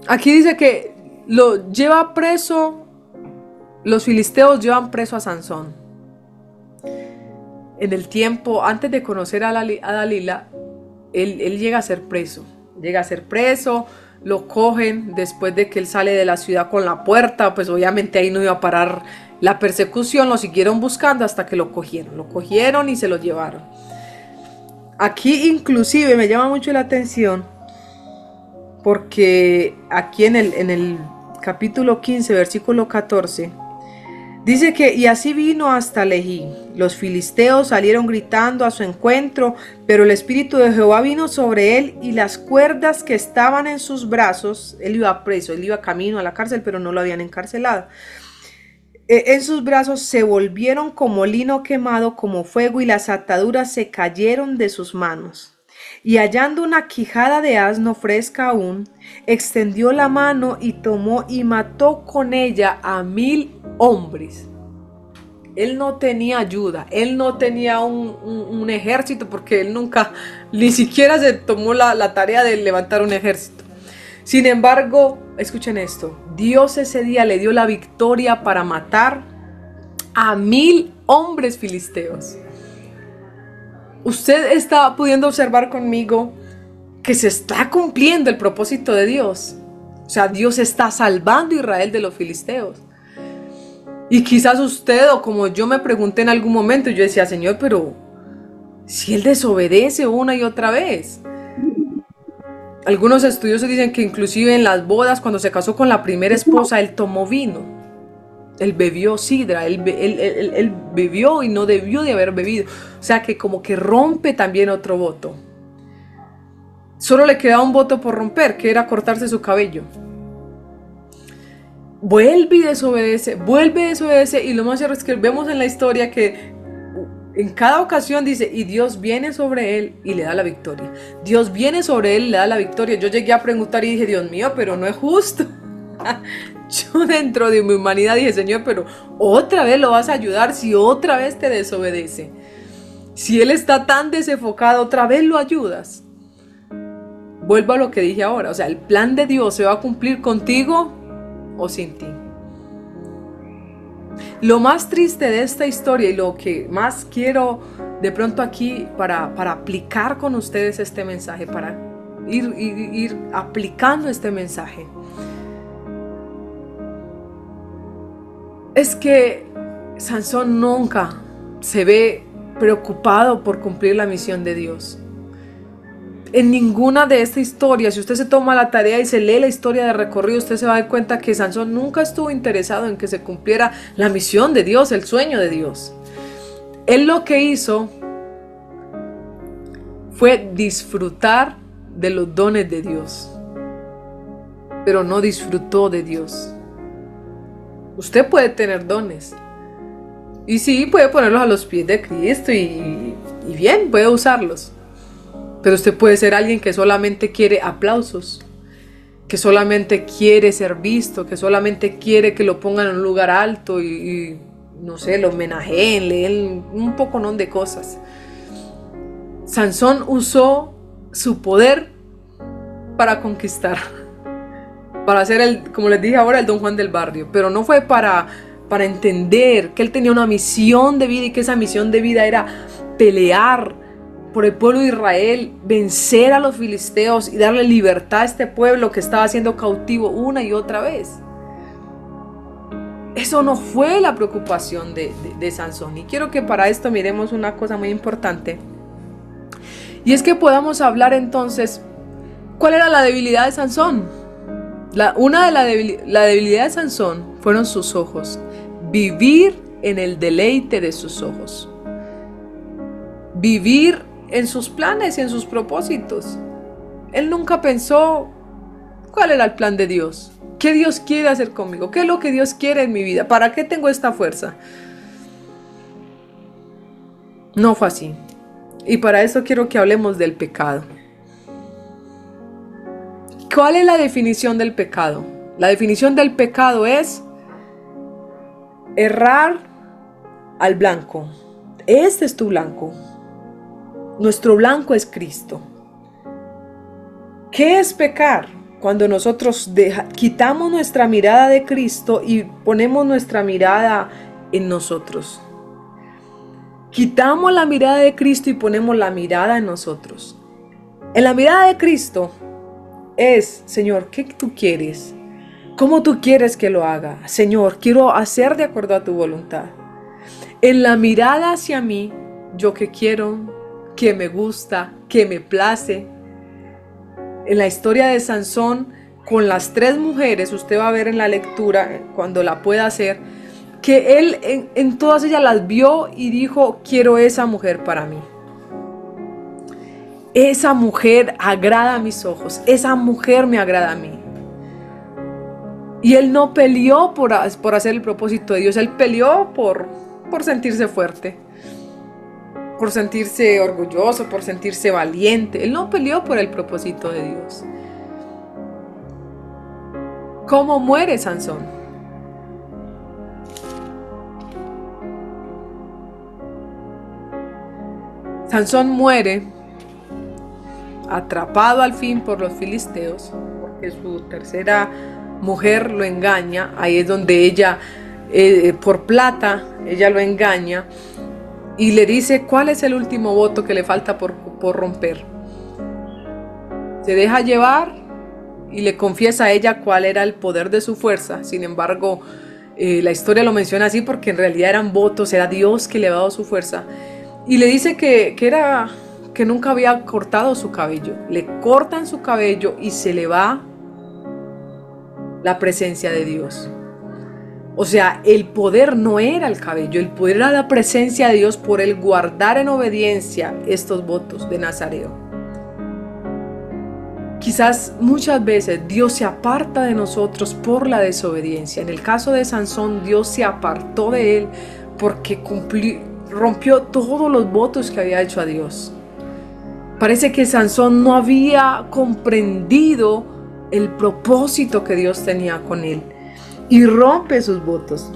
Aquí dice que lo lleva preso, los filisteos llevan preso a Sansón. En el tiempo, antes de conocer a Dalila, él llega a ser preso. Lo cogen después de que él sale de la ciudad con la puerta, pues obviamente ahí no iba a parar la persecución, lo siguieron buscando hasta que lo cogieron y se lo llevaron. Aquí inclusive me llama mucho la atención porque aquí en el capítulo 15, versículo 14, Dice que, y así vino hasta Lejí. Los filisteos salieron gritando a su encuentro, pero el Espíritu de Jehová vino sobre él y las cuerdas que estaban en sus brazos, él iba preso, él iba camino a la cárcel, pero no lo habían encarcelado. En sus brazos se volvieron como lino quemado, como fuego, y las ataduras se cayeron de sus manos. Y hallando una quijada de asno fresca aún, extendió la mano y tomó y mató con ella a 1000 hombres. Él no tenía ayuda, él no tenía un ejército, porque él nunca, ni siquiera se tomó la tarea de levantar un ejército. Sin embargo, escuchen esto, Dios ese día le dio la victoria para matar a 1000 hombres filisteos. Usted está pudiendo observar conmigo que se está cumpliendo el propósito de Dios. O sea, Dios está salvando a Israel de los filisteos. Y quizás usted, o como yo me pregunté en algún momento, yo decía, Señor, pero si él desobedece una y otra vez. Algunos estudiosos dicen que inclusive en las bodas, cuando se casó con la primera esposa, él tomó vino. Él bebió sidra, él bebió y no debió de haber bebido. O sea que como que rompe también otro voto. Solo le quedaba un voto por romper, que era cortarse su cabello. Vuelve y desobedece, y lo más cierto es que vemos en la historia que en cada ocasión dice, y Dios viene sobre él y le da la victoria. Dios viene sobre él y le da la victoria. Yo llegué a preguntar y dije, Dios mío, pero no es justo. Yo dentro de mi humanidad dije, Señor, pero otra vez lo vas a ayudar si otra vez te desobedece. Si él está tan desenfocado, otra vez lo ayudas. Vuelvo a lo que dije ahora, o sea, el plan de Dios se va a cumplir contigo o sin ti. Lo más triste de esta historia y lo que más quiero de pronto aquí para aplicar con ustedes este mensaje, para ir aplicando este mensaje, es que Sansón nunca se ve preocupado por cumplir la misión de Dios. En ninguna de estas historias, si usted se toma la tarea y se lee la historia de recorrido, usted se va a dar cuenta que Sansón nunca estuvo interesado en que se cumpliera la misión de Dios, el sueño de Dios. Él lo que hizo fue disfrutar de los dones de Dios, pero no disfrutó de Dios. Usted puede tener dones y sí, puede ponerlos a los pies de Cristo y bien, puede usarlos. Pero usted puede ser alguien que solamente quiere aplausos, que solamente quiere ser visto, que solamente quiere que lo pongan en un lugar alto y no sé, lo homenajeen, leen un poco de cosas. Sansón usó su poder para conquistar, para ser como les dije ahora, el Don Juan del barrio, pero no fue para entender que él tenía una misión de vida y que esa misión de vida era pelear por el pueblo de Israel, vencer a los filisteos y darle libertad a este pueblo que estaba siendo cautivo una y otra vez. Eso no fue la preocupación de Sansón. Y quiero que para esto miremos una cosa muy importante. Y es que podamos hablar entonces, ¿cuál era la debilidad de Sansón? La debilidad de Sansón fueron sus ojos. Vivir en el deleite de sus ojos. Vivir en sus planes y en sus propósitos. Él nunca pensó cuál era el plan de Dios. ¿Qué Dios quiere hacer conmigo? ¿Qué es lo que Dios quiere en mi vida? ¿Para qué tengo esta fuerza? No fue así. Y para eso quiero que hablemos del pecado. ¿Cuál es la definición del pecado? La definición del pecado es errar al blanco. Este es tu blanco. Nuestro blanco es Cristo. ¿Qué es pecar? Cuando nosotros quitamos nuestra mirada de Cristo y ponemos nuestra mirada en nosotros. Quitamos la mirada de Cristo y ponemos la mirada en nosotros. En la mirada de Cristo es, Señor, ¿qué tú quieres? ¿Cómo tú quieres que lo haga? Señor, quiero hacer de acuerdo a tu voluntad. En la mirada hacia mí, yo que quiero, que me gusta, que me place. En la historia de Sansón, con las 3 mujeres, usted va a ver en la lectura, cuando la pueda hacer, que él en todas ellas las vio y dijo: quiero esa mujer para mí. Esa mujer agrada a mis ojos, esa mujer me agrada a mí. Y él no peleó por hacer el propósito de Dios, él peleó por sentirse fuerte, por sentirse orgulloso, por sentirse valiente. Él no peleó por el propósito de Dios. ¿Cómo muere Sansón? Sansón muere atrapado al fin por los filisteos, porque su tercera mujer lo engaña. Ahí es donde ella, por plata, ella lo engaña y le dice cuál es el último voto que le falta por romper. Se deja llevar y le confiesa a ella cuál era el poder de su fuerza. Sin embargo, la historia lo menciona así porque en realidad eran votos, era Dios que le había dado su fuerza. Y le dice que nunca había cortado su cabello. Le cortan su cabello y se le va la presencia de Dios. O sea, el poder no era el cabello, el poder era la presencia de Dios por el guardar en obediencia estos votos de Nazareo. Quizás muchas veces Dios se aparta de nosotros por la desobediencia. En el caso de Sansón, Dios se apartó de él porque rompió todos los votos que había hecho a Dios. Parece que Sansón no había comprendido el propósito que Dios tenía con él y rompe sus votos.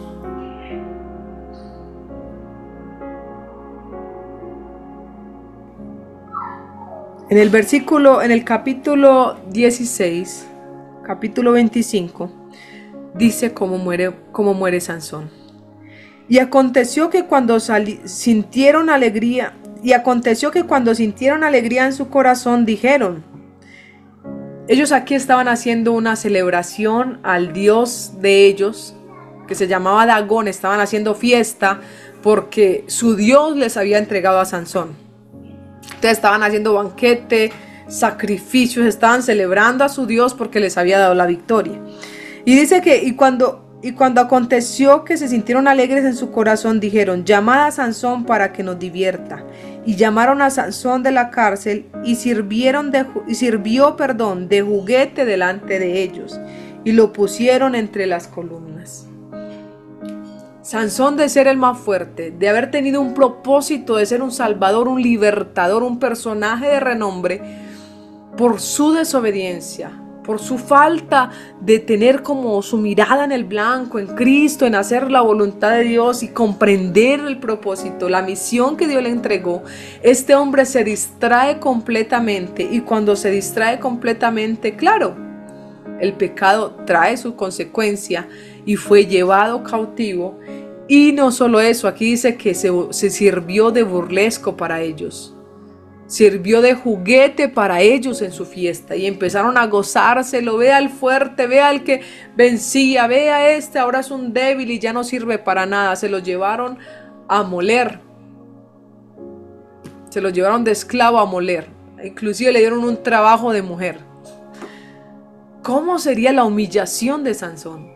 En el capítulo 16, capítulo 25, dice cómo muere Sansón. Y aconteció que cuando sintieron alegría en su corazón, dijeron. Ellos aquí estaban haciendo una celebración al dios de ellos, que se llamaba Dagón. Estaban haciendo fiesta porque su dios les había entregado a Sansón. Entonces estaban haciendo banquete, sacrificios, estaban celebrando a su dios porque les había dado la victoria. Y dice que y cuando aconteció que se sintieron alegres en su corazón, dijeron: llamad a Sansón para que nos divierta. Y llamaron a Sansón de la cárcel y sirvió de juguete delante de ellos, y lo pusieron entre las columnas. Sansón, de ser el más fuerte, de haber tenido un propósito de ser un salvador, un libertador, un personaje de renombre, por su desobediencia, por su falta de tener como su mirada en el blanco, en Cristo, en hacer la voluntad de Dios y comprender el propósito, la misión que Dios le entregó, este hombre se distrae completamente. Y cuando se distrae completamente, claro, el pecado trae su consecuencia y fue llevado cautivo. Y no solo eso, aquí dice que se sirvió de burlesco para ellos. Sirvió de juguete para ellos en su fiesta y empezaron a gozárselo. Vea al fuerte, vea al que vencía, vea este, ahora es un débil y ya no sirve para nada. Se lo llevaron a moler. Se lo llevaron de esclavo a moler. Inclusive le dieron un trabajo de mujer. ¿Cómo sería la humillación de Sansón?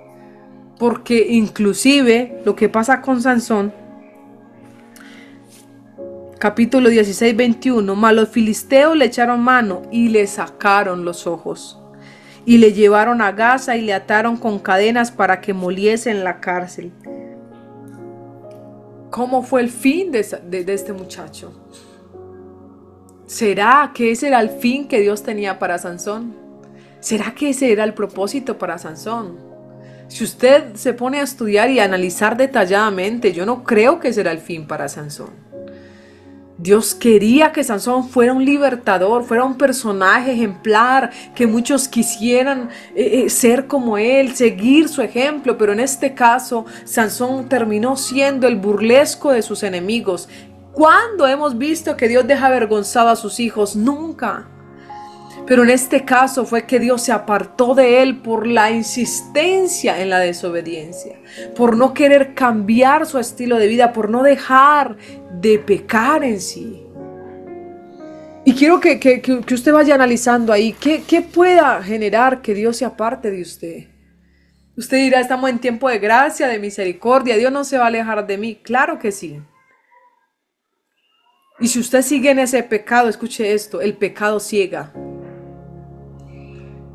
Porque inclusive lo que pasa con Sansón, capítulo 16, 21, mas los filisteos le echaron mano y le sacaron los ojos, y le llevaron a Gaza y le ataron con cadenas para que moliese en la cárcel. ¿Cómo fue el fin de este muchacho? ¿Será que ese era el fin que Dios tenía para Sansón? ¿Será que ese era el propósito para Sansón? Si usted se pone a estudiar y a analizar detalladamente, yo no creo que ese era el fin para Sansón. Dios quería que Sansón fuera un libertador, fuera un personaje ejemplar, que muchos quisieran ser como él, seguir su ejemplo, pero en este caso Sansón terminó siendo el burlesco de sus enemigos. ¿Cuándo hemos visto que Dios deja avergonzado a sus hijos? Nunca. Pero en este caso fue que Dios se apartó de él por la insistencia en la desobediencia, por no querer cambiar su estilo de vida, por no dejar de pecar en sí. Y quiero que usted vaya analizando ahí, ¿qué pueda generar que Dios se aparte de usted? Usted dirá, estamos en tiempo de gracia, de misericordia, Dios no se va a alejar de mí. Claro que sí. Y si usted sigue en ese pecado, escuche esto, el pecado ciega.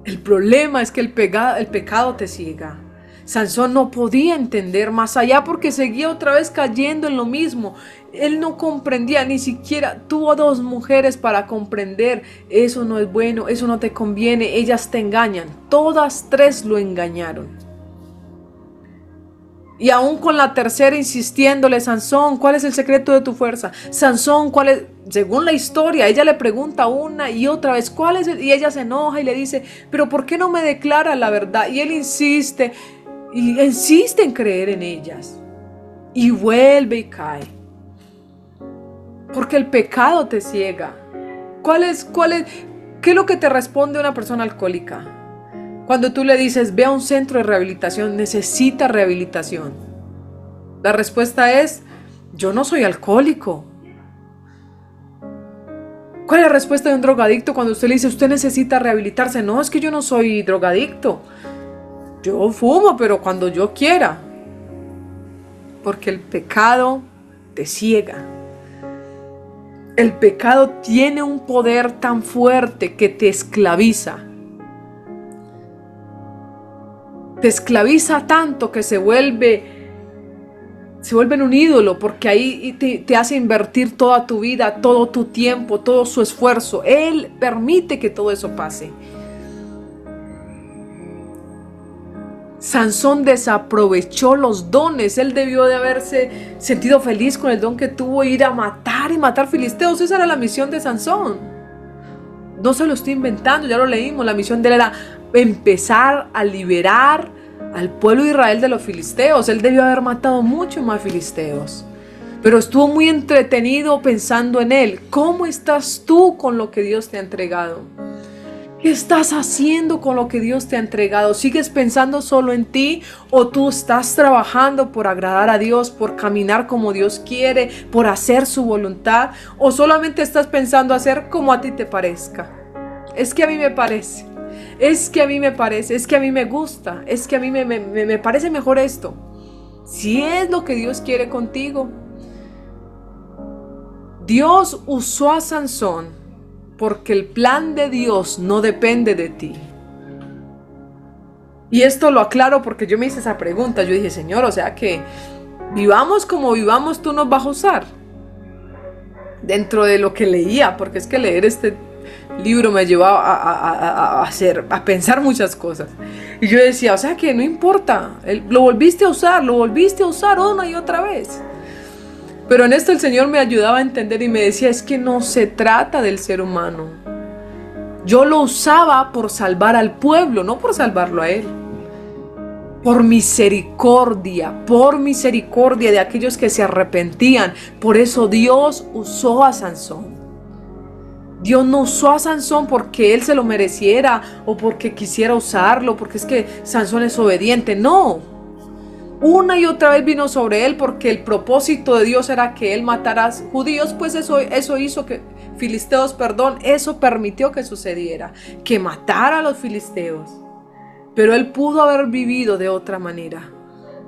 El problema es que el pecado te ciega. Sansón no podía entender más allá porque seguía otra vez cayendo en lo mismo. Él no comprendía, ni siquiera tuvo 2 mujeres para comprender. Eso no es bueno, eso no te conviene, ellas te engañan. Todas 3 lo engañaron. Y aún con la tercera insistiéndole, Sansón, ¿cuál es el secreto de tu fuerza? Sansón, ¿cuál es? Según la historia, ella le pregunta una y otra vez, ¿cuál es? Y ella se enoja y le dice, pero ¿por qué no me declara la verdad? Y él insiste en creer en ellas. Y vuelve y cae. Porque el pecado te ciega. ¿Qué es lo que te responde una persona alcohólica? Cuando tú le dices, ve a un centro de rehabilitación, necesita rehabilitación. La respuesta es, yo no soy alcohólico. ¿Cuál es la respuesta de un drogadicto cuando usted le dice, usted necesita rehabilitarse? No, es que yo no soy drogadicto. Yo fumo, pero cuando yo quiera. Porque el pecado te ciega. El pecado tiene un poder tan fuerte que te esclaviza. Te esclaviza tanto que se vuelve en un ídolo, porque ahí te hace invertir toda tu vida, todo tu tiempo, todo su esfuerzo. Él permite que todo eso pase. Sansón desaprovechó los dones. Él debió de haberse sentido feliz con el don que tuvo, ir a matar y matar filisteos. Esa era la misión de Sansón. No se lo estoy inventando, ya lo leímos. La misión de él era empezar a liberar al pueblo de Israel de los filisteos. Él debió haber matado muchos más filisteos, pero estuvo muy entretenido pensando en él. ¿Cómo estás tú con lo que Dios te ha entregado? ¿Qué estás haciendo con lo que Dios te ha entregado? ¿Sigues pensando solo en ti o tú estás trabajando por agradar a Dios, por caminar como Dios quiere, por hacer su voluntad? ¿O solamente estás pensando hacer como a ti te parezca? Es que a mí me parece, es que a mí me parece, es que a mí me gusta, es que a mí me parece mejor esto. Si es lo que Dios quiere contigo. Dios usó a Sansón porque el plan de Dios no depende de ti. Y esto lo aclaro porque yo me hice esa pregunta. Yo dije, Señor, o sea que vivamos como vivamos, tú nos vas a usar. Dentro de lo que leía, porque es que leer este libro me llevó a pensar muchas cosas. Y yo decía, o sea que no importa, lo volviste a usar una y otra vez. Pero en esto el Señor me ayudaba a entender y me decía, es que no se trata del ser humano. Yo lo usaba por salvar al pueblo, no por salvarlo a él. Por misericordia de aquellos que se arrepentían. Por eso Dios usó a Sansón. Dios no usó a Sansón porque él se lo mereciera o porque quisiera usarlo, porque es que Sansón es obediente. No. Una y otra vez vino sobre él porque el propósito de Dios era que él matara a judíos, pues eso hizo que filisteos, eso permitió que sucediera, que matara a los filisteos. Pero él pudo haber vivido de otra manera,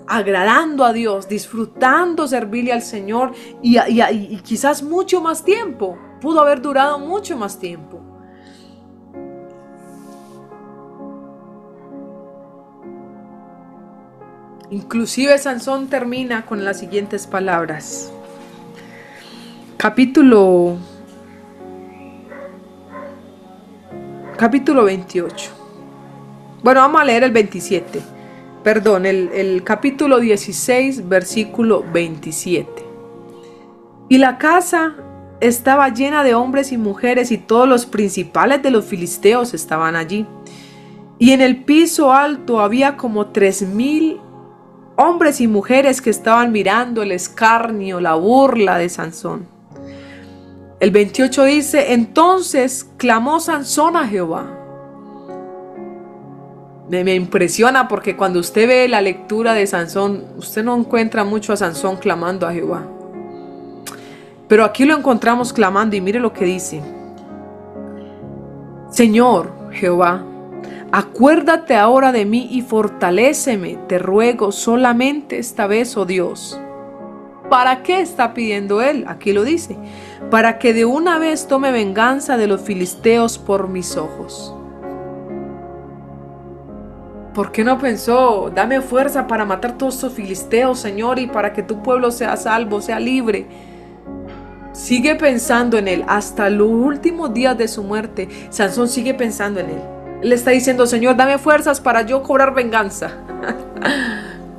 agradando a Dios, disfrutando servirle al Señor y quizás mucho más tiempo, pudo haber durado mucho más tiempo. Inclusive Sansón termina con las siguientes palabras. Capítulo 28. Bueno, vamos a leer el 27. Perdón, el capítulo 16, versículo 27. Y la casa estaba llena de hombres y mujeres, y todos los principales de los filisteos estaban allí. Y en el piso alto había como 3,000 hombres y mujeres que estaban mirando el escarnio, la burla de Sansón. El 28 dice, entonces clamó Sansón a Jehová. Me impresiona porque cuando usted ve la lectura de Sansón, usted no encuentra mucho a Sansón clamando a Jehová. Pero aquí lo encontramos clamando y mire lo que dice. Señor Jehová, Acuérdate ahora de mí y fortaléceme, te ruego solamente esta vez, oh Dios. ¿Para qué está pidiendo él? Aquí lo dice. Para que de una vez tome venganza de los filisteos por mis ojos. ¿Por qué no pensó, dame fuerza para matar todos estos filisteos, Señor, y para que tu pueblo sea salvo, sea libre? Sigue pensando en él. Hasta los últimos días de su muerte, Sansón sigue pensando en él. Él está diciendo, Señor, dame fuerzas para yo cobrar venganza.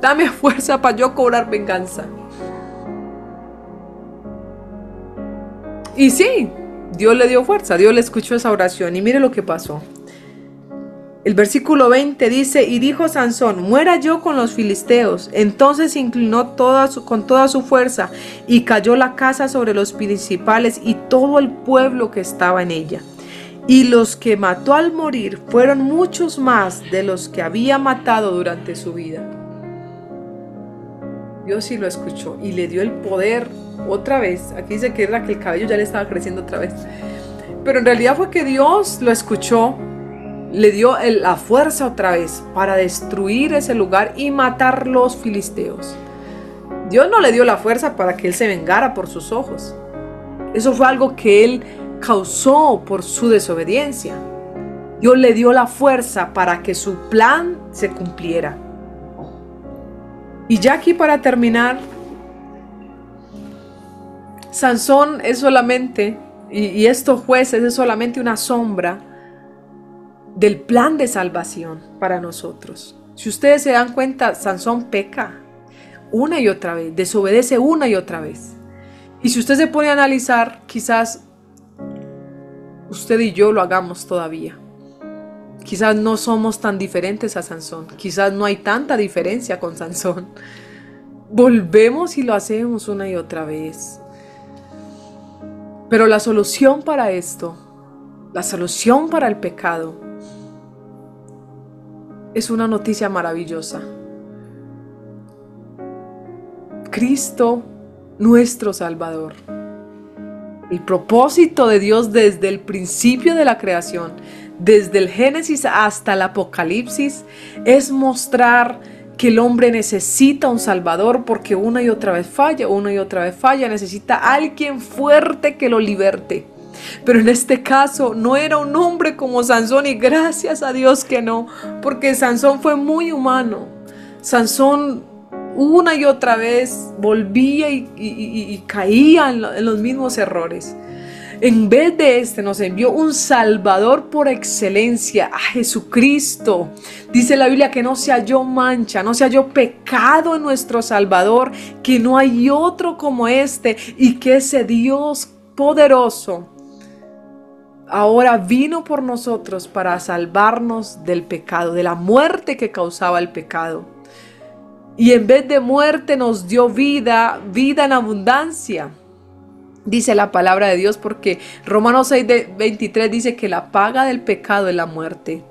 Dame fuerza para yo cobrar venganza. Y sí, Dios le dio fuerza, Dios le escuchó esa oración. Y mire lo que pasó. El versículo 20 dice, y dijo Sansón, muera yo con los filisteos. Entonces se inclinó con toda su fuerza y cayó la casa sobre los principales y todo el pueblo que estaba en ella. Y los que mató al morir fueron muchos más de los que había matado durante su vida. Dios sí lo escuchó y le dio el poder otra vez. Aquí dice que era que el cabello ya le estaba creciendo otra vez. Pero en realidad fue que Dios lo escuchó, le dio la fuerza otra vez para destruir ese lugar y matar los filisteos. Dios no le dio la fuerza para que él se vengara por sus ojos. Eso fue algo que él causó por su desobediencia. Dios le dio la fuerza para que su plan se cumpliera. Y ya aquí para terminar, Sansón es solamente, y estos jueces es solamente una sombra del plan de salvación para nosotros. Si ustedes se dan cuenta, Sansón peca una y otra vez, desobedece una y otra vez. Y si usted se pone a analizar, quizás usted y yo lo hagamos todavía. Quizás no somos tan diferentes a Sansón. Quizás no hay tanta diferencia con Sansón. Volvemos y lo hacemos una y otra vez. Pero la solución para esto, la solución para el pecado, es una noticia maravillosa. Cristo, nuestro Salvador. El propósito de Dios desde el principio de la creación, desde el Génesis hasta el Apocalipsis, es mostrar que el hombre necesita un Salvador porque una y otra vez falla, necesita a alguien fuerte que lo liberte. Pero en este caso no era un hombre como Sansón, y gracias a Dios que no, porque Sansón fue muy humano. Sansón una y otra vez volvía y caía en los mismos errores. En vez de nos envió un Salvador por excelencia, a Jesucristo. Dice la Biblia que no se halló mancha, no se halló pecado en nuestro Salvador, que no hay otro como este, y que ese Dios poderoso ahora vino por nosotros para salvarnos del pecado, de la muerte que causaba el pecado. Y en vez de muerte nos dio vida, vida en abundancia. Dice la palabra de Dios, porque Romanos 6:23 dice que la paga del pecado es la muerte,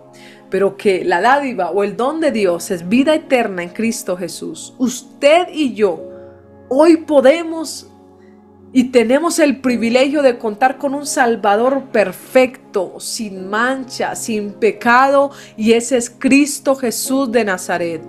pero que la dádiva o el don de Dios es vida eterna en Cristo Jesús. Usted y yo hoy podemos y tenemos el privilegio de contar con un Salvador perfecto, sin mancha, sin pecado, y ese es Cristo Jesús de Nazaret,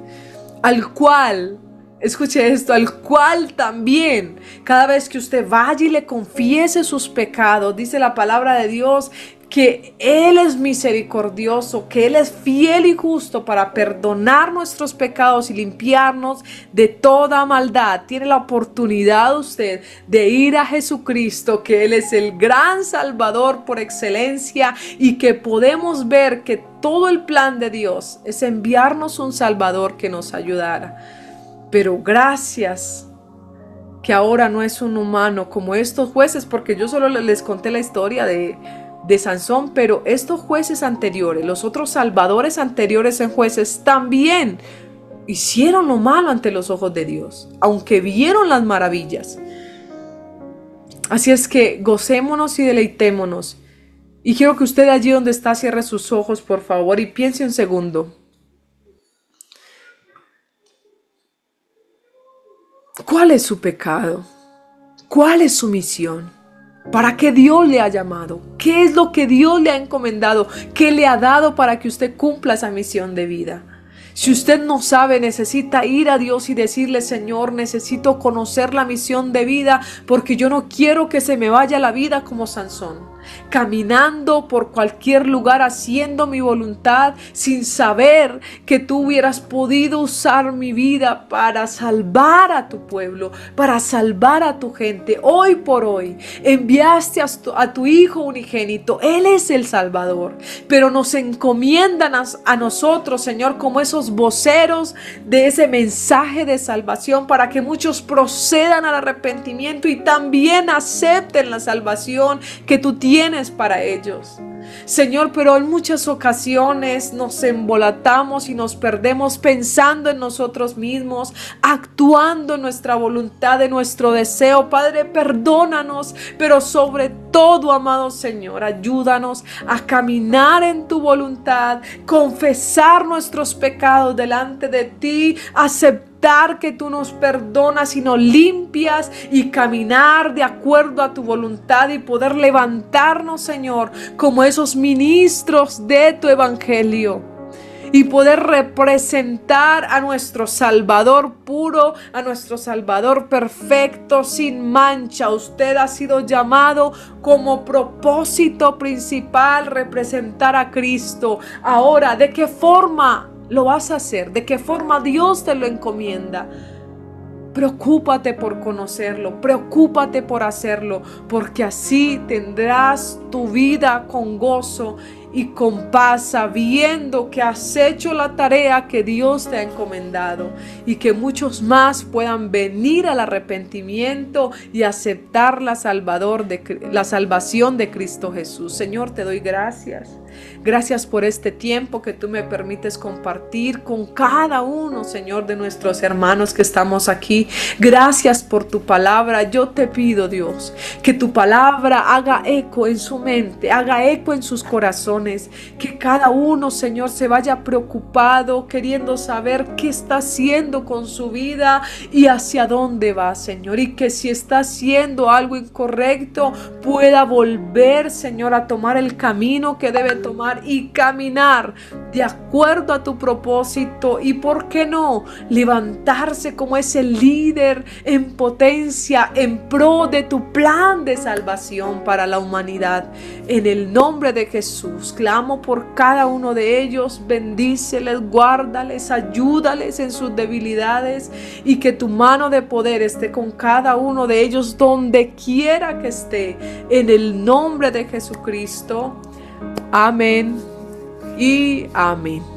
al cual, escuche esto, al cual también cada vez que usted vaya y le confiese sus pecados, dice la palabra de Dios que Él es misericordioso, que Él es fiel y justo para perdonar nuestros pecados y limpiarnos de toda maldad. Tiene la oportunidad usted de ir a Jesucristo, que Él es el gran Salvador por excelencia, y que podemos ver que todo el plan de Dios es enviarnos un Salvador que nos ayudara. Pero gracias que ahora no es un humano como estos jueces, porque yo solo les conté la historia de Sansón, pero estos jueces anteriores, los otros salvadores anteriores en jueces, también hicieron lo malo ante los ojos de Dios, aunque vieron las maravillas. Así es que gocémonos y deleitémonos. Y quiero que usted allí donde está cierre sus ojos, por favor, y piense un segundo. ¿Cuál es su pecado? ¿Cuál es su misión? ¿Para qué Dios le ha llamado? ¿Qué es lo que Dios le ha encomendado? ¿Qué le ha dado para que usted cumpla esa misión de vida? Si usted no sabe, necesita ir a Dios y decirle: Señor, necesito conocer la misión de vida, porque yo no quiero que se me vaya la vida como Sansón, caminando por cualquier lugar haciendo mi voluntad sin saber que tú hubieras podido usar mi vida para salvar a tu pueblo, para salvar a tu gente. Hoy por hoy enviaste a tu Hijo unigénito. Él es el Salvador, pero nos encomiendan a nosotros, Señor, como esos voceros de ese mensaje de salvación, para que muchos procedan al arrepentimiento y también acepten la salvación que tú tienes para ellos. Señor, pero en muchas ocasiones nos embolatamos y nos perdemos pensando en nosotros mismos, actuando en nuestra voluntad, en nuestro deseo. Padre, perdónanos, pero sobre todo, amado Señor, ayúdanos a caminar en tu voluntad, confesar nuestros pecados delante de ti, aceptar que tú nos perdonas y nos limpias, y caminar de acuerdo a tu voluntad y poder levantarnos, Señor, como esos ministros de tu evangelio, y poder representar a nuestro Salvador puro, a nuestro Salvador perfecto, sin mancha. Usted ha sido llamado como propósito principal representar a Cristo. Ahora, ¿de qué forma lo vas a hacer? ¿De qué forma Dios te lo encomienda? Preocúpate por conocerlo, preocúpate por hacerlo, porque así tendrás tu vida con gozo y con paz, sabiendo que has hecho la tarea que Dios te ha encomendado, y que muchos más puedan venir al arrepentimiento y aceptar la salvación de Cristo Jesús. Señor, te doy gracias. Gracias por este tiempo que tú me permites compartir con cada uno, Señor, de nuestros hermanos que estamos aquí. Gracias por tu palabra. Yo te pido, Dios, que tu palabra haga eco en su mente, haga eco en sus corazones. Que cada uno, Señor, se vaya preocupado, queriendo saber qué está haciendo con su vida y hacia dónde va, Señor. Y que si está haciendo algo incorrecto, pueda volver, Señor, a tomar el camino que debe tomar y caminar de acuerdo a tu propósito, y por qué no levantarse como ese líder en potencia en pro de tu plan de salvación para la humanidad. En el nombre de Jesús clamo por cada uno de ellos. Bendíceles, guárdales, ayúdales en sus debilidades, y que tu mano de poder esté con cada uno de ellos donde quiera que esté, en el nombre de Jesucristo. Amén y amén.